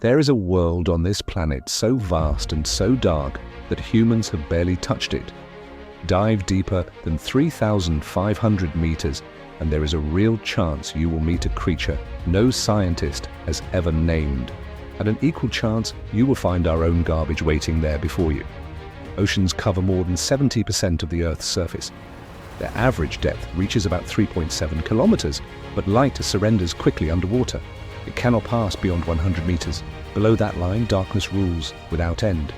There is a world on this planet so vast and so dark that humans have barely touched it. Dive deeper than 3,500 meters and there is a real chance you will meet a creature no scientist has ever named. And an equal chance you will find our own garbage waiting there before you. Oceans cover more than 70% of the Earth's surface. Their average depth reaches about 3.7 kilometers, but light surrenders quickly underwater. It cannot pass beyond 100 meters. Below that line, darkness rules without end.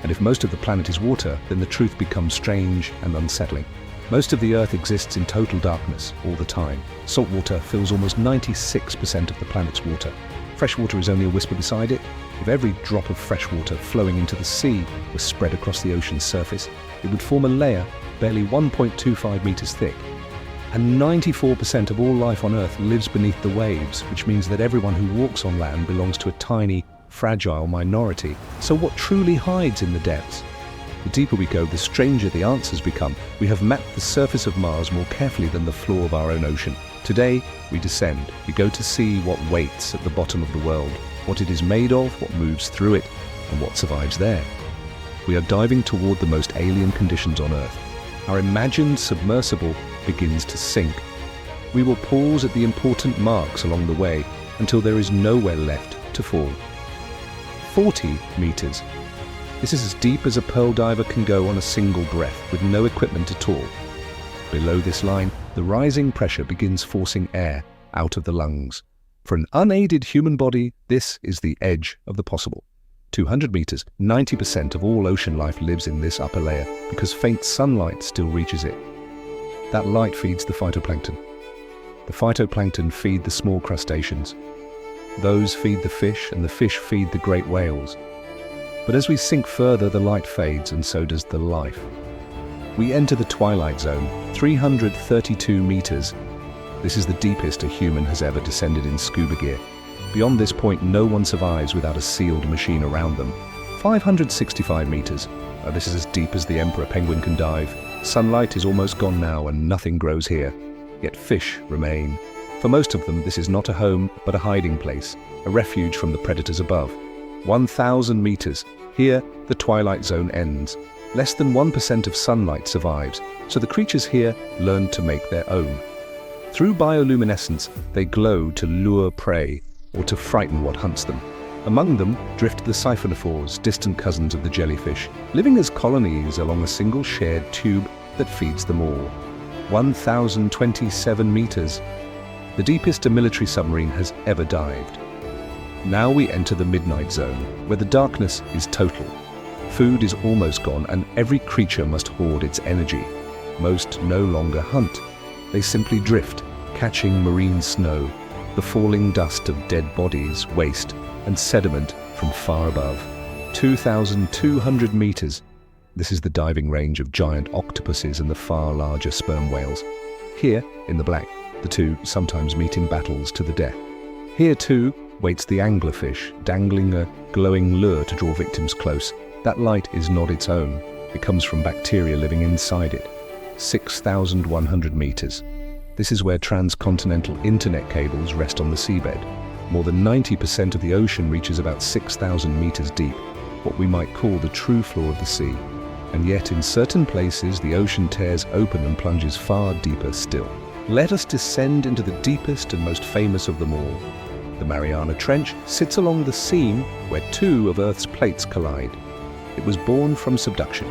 And if most of the planet is water, then the truth becomes strange and unsettling. Most of the Earth exists in total darkness all the time. Salt water fills almost 96% of the planet's water. Fresh water is only a whisper beside it. If every drop of fresh water flowing into the sea was spread across the ocean's surface, it would form a layer barely 1.25 meters thick. And 94% of all life on Earth lives beneath the waves, which means that everyone who walks on land belongs to a tiny, fragile minority. So what truly hides in the depths? The deeper we go, the stranger the answers become. We have mapped the surface of Mars more carefully than the floor of our own ocean. Today, we descend. We go to see what waits at the bottom of the world, what it is made of, what moves through it, and what survives there. We are diving toward the most alien conditions on Earth. Our imagined submersible begins to sink. We will pause at the important marks along the way until there is nowhere left to fall. 40 meters. This is as deep as a pearl diver can go on a single breath with no equipment at all. Below this line, the rising pressure begins forcing air out of the lungs. For an unaided human body, this is the edge of the possible. 200 meters, 90% of all ocean life lives in this upper layer because faint sunlight still reaches it. That light feeds the phytoplankton. The phytoplankton feed the small crustaceans. Those feed the fish, and the fish feed the great whales. But as we sink further, the light fades, and so does the life. We enter the Twilight Zone, 332 meters. This is the deepest a human has ever descended in scuba gear. Beyond this point, no one survives without a sealed machine around them. 565 meters. This is as deep as the emperor penguin can dive. Sunlight is almost gone now, and nothing grows here. Yet fish remain. For most of them, this is not a home, but a hiding place, a refuge from the predators above. 1,000 meters. Here, the Twilight Zone ends. Less than 1% of sunlight survives, so the creatures here learn to make their own. Through bioluminescence, they glow to lure prey or to frighten what hunts them. Among them drift the siphonophores, distant cousins of the jellyfish, living as colonies along a single shared tube that feeds them all. 1,027 meters. The deepest a military submarine has ever dived. Now we enter the midnight zone, where the darkness is total. Food is almost gone, and every creature must hoard its energy. Most no longer hunt. They simply drift, catching marine snow, the falling dust of dead bodies, waste, and sediment from far above. 2,200 meters. This is the diving range of giant octopuses and the far larger sperm whales. Here, in the black, the two sometimes meet in battles to the death. Here, too, waits the anglerfish, dangling a glowing lure to draw victims close. That light is not its own. It comes from bacteria living inside it. 6,100 meters. This is where transcontinental internet cables rest on the seabed. More than 90% of the ocean reaches about 6,000 meters deep, what we might call the true floor of the sea. And yet, in certain places, the ocean tears open and plunges far deeper still. Let us descend into the deepest and most famous of them all. The Mariana Trench sits along the seam where two of Earth's plates collide. It was born from subduction,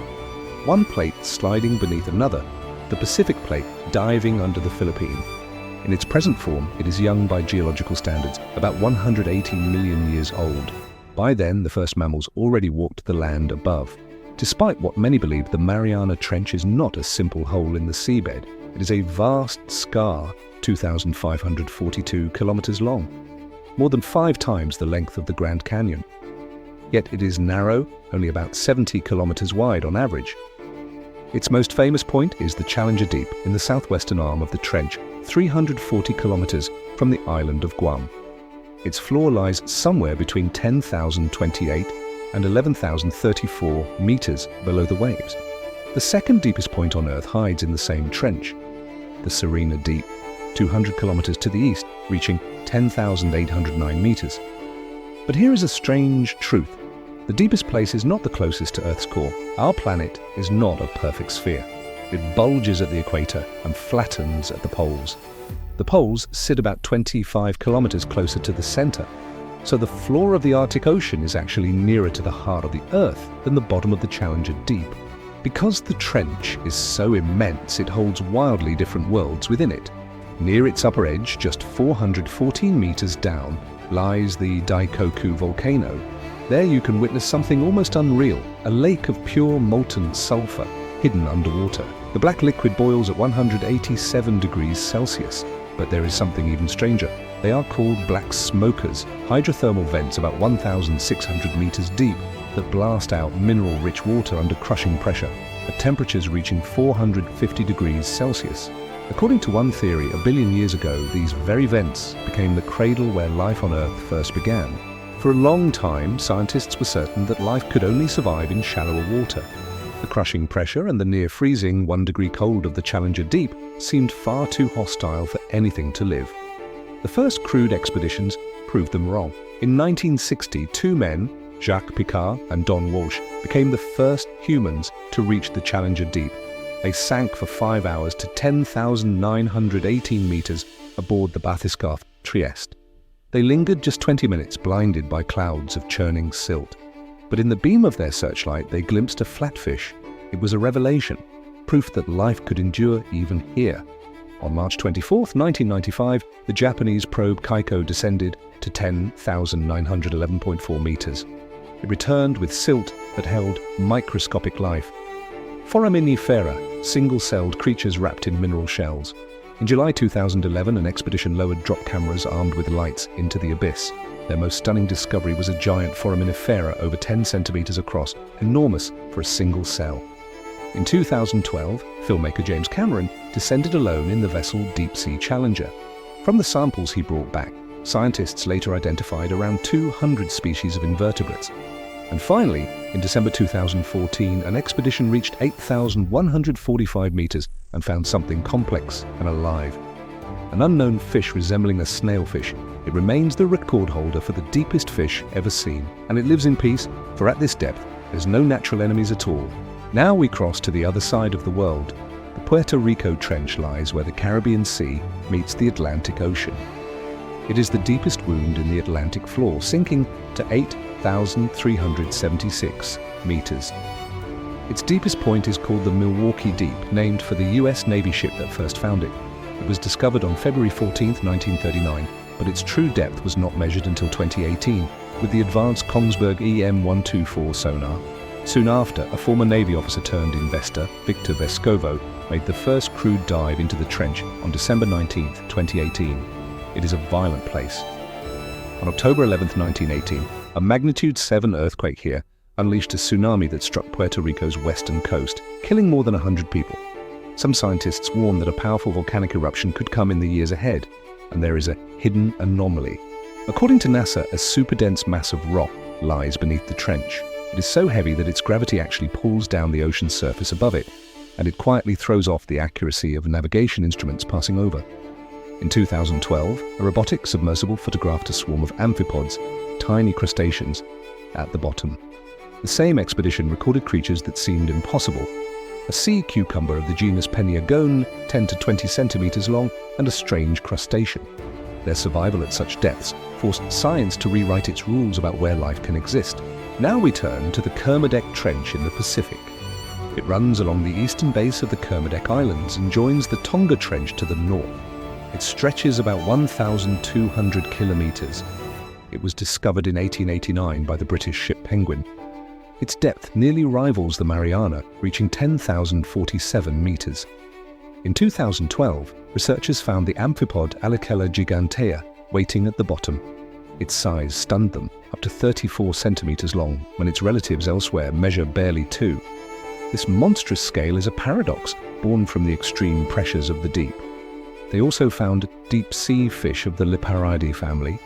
one plate sliding beneath another, the Pacific plate diving under the Philippine. In its present form, it is young by geological standards, about 118 million years old. By then, the first mammals already walked the land above. Despite what many believe, the Mariana Trench is not a simple hole in the seabed. It is a vast scar, 2,542 kilometers long, more than 5 times the length of the Grand Canyon. Yet it is narrow, only about 70 kilometers wide on average. Its most famous point is the Challenger Deep in the southwestern arm of the trench, 340 kilometers from the island of Guam. Its floor lies somewhere between 10,028 and 11,034 meters below the waves. The second deepest point on Earth hides in the same trench, the Serena Deep, 200 kilometers to the east, reaching 10,809 meters. But here is a strange truth. The deepest place is not the closest to Earth's core. Our planet is not a perfect sphere. It bulges at the equator and flattens at the poles. The poles sit about 25 kilometers closer to the center, so the floor of the Arctic Ocean is actually nearer to the heart of the Earth than the bottom of the Challenger Deep. Because the trench is so immense, it holds wildly different worlds within it. Near its upper edge, just 414 meters down, lies the Daikoku volcano. There you can witness something almost unreal, a lake of pure molten sulfur hidden underwater. The black liquid boils at 187 degrees Celsius, but there is something even stranger. They are called black smokers, hydrothermal vents about 1,600 meters deep that blast out mineral-rich water under crushing pressure at temperatures reaching 450 degrees Celsius. According to one theory, 1 billion years ago, these very vents became the cradle where life on Earth first began. For a long time, scientists were certain that life could only survive in shallower water. The crushing pressure and the near-freezing 1-degree cold of the Challenger Deep seemed far too hostile for anything to live. The first crewed expeditions proved them wrong. In 1960, 2 men, Jacques Piccard and Don Walsh, became the first humans to reach the Challenger Deep. They sank for 5 hours to 10,918 meters aboard the bathyscaphe Trieste. They lingered just 20 minutes, blinded by clouds of churning silt. But in the beam of their searchlight, they glimpsed a flatfish. It was a revelation, proof that life could endure even here. On March 24, 1995, the Japanese probe Kaiko descended to 10,911.4 meters. It returned with silt that held microscopic life. Foraminifera, single-celled creatures wrapped in mineral shells. In July 2011, an expedition lowered drop cameras armed with lights into the abyss. Their most stunning discovery was a giant foraminifera over 10 centimeters across, enormous for a single cell. In 2012, filmmaker James Cameron descended alone in the vessel Deep Sea Challenger. From the samples he brought back, scientists later identified around 200 species of invertebrates. And finally, in December 2014, an expedition reached 8,145 meters and found something complex and alive. An unknown fish resembling a snailfish, it remains the record holder for the deepest fish ever seen. And it lives in peace, for at this depth, there's no natural enemies at all. Now we cross to the other side of the world. The Puerto Rico Trench lies where the Caribbean Sea meets the Atlantic Ocean. It is the deepest wound in the Atlantic floor, sinking to 8,376 meters. Its deepest point is called the Milwaukee Deep, named for the US Navy ship that first found it. It was discovered on February 14, 1939, but its true depth was not measured until 2018 with the advanced Kongsberg EM-124 sonar. Soon after, a former Navy officer turned investor, Victor Vescovo, made the first crewed dive into the trench on December 19, 2018. It is a violent place. On October 11, 1918, a magnitude 7 earthquake here unleashed a tsunami that struck Puerto Rico's western coast, killing more than 100 people. Some scientists warn that a powerful volcanic eruption could come in the years ahead, and there is a hidden anomaly. According to NASA, a super-dense mass of rock lies beneath the trench. It is so heavy that its gravity actually pulls down the ocean's surface above it, and it quietly throws off the accuracy of navigation instruments passing over. In 2012, a robotic submersible photographed a swarm of amphipods, tiny crustaceans, at the bottom. The same expedition recorded creatures that seemed impossible. A sea cucumber of the genus Peniagone, 10 to 20 centimeters long, and a strange crustacean. Their survival at such depths forced science to rewrite its rules about where life can exist. Now we turn to the Kermadec Trench in the Pacific. It runs along the eastern base of the Kermadec Islands and joins the Tonga Trench to the north. It stretches about 1,200 kilometers. It was discovered in 1889 by the British ship Penguin. Its depth nearly rivals the Mariana, reaching 10,047 meters. In 2012, researchers found the amphipod Alicella gigantea waiting at the bottom. Its size stunned them, up to 34 centimeters long, when its relatives elsewhere measure barely 2. This monstrous scale is a paradox born from the extreme pressures of the deep. They also found deep-sea fish of the Liparidae family,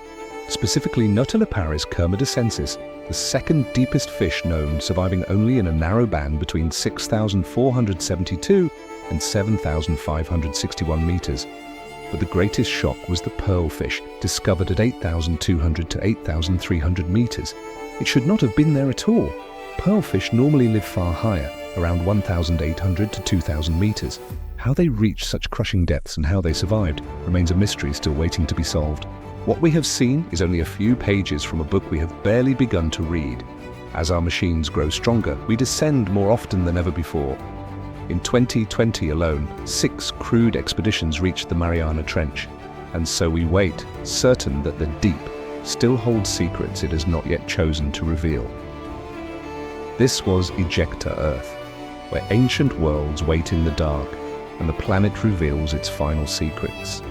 specifically Notiliparis kermadicensis, the second deepest fish known, surviving only in a narrow band between 6,472 and 7,561 meters. But the greatest shock was the pearlfish, discovered at 8,200 to 8,300 meters. It should not have been there at all. Pearlfish normally live far higher, around 1,800 to 2,000 meters. How they reached such crushing depths and how they survived remains a mystery still waiting to be solved. What we have seen is only a few pages from a book we have barely begun to read. As our machines grow stronger, we descend more often than ever before. In 2020 alone, 6 crewed expeditions reached the Mariana Trench, and so we wait, certain that the deep still holds secrets it has not yet chosen to reveal. This was Ejecta Earth, where ancient worlds wait in the dark, and the planet reveals its final secrets.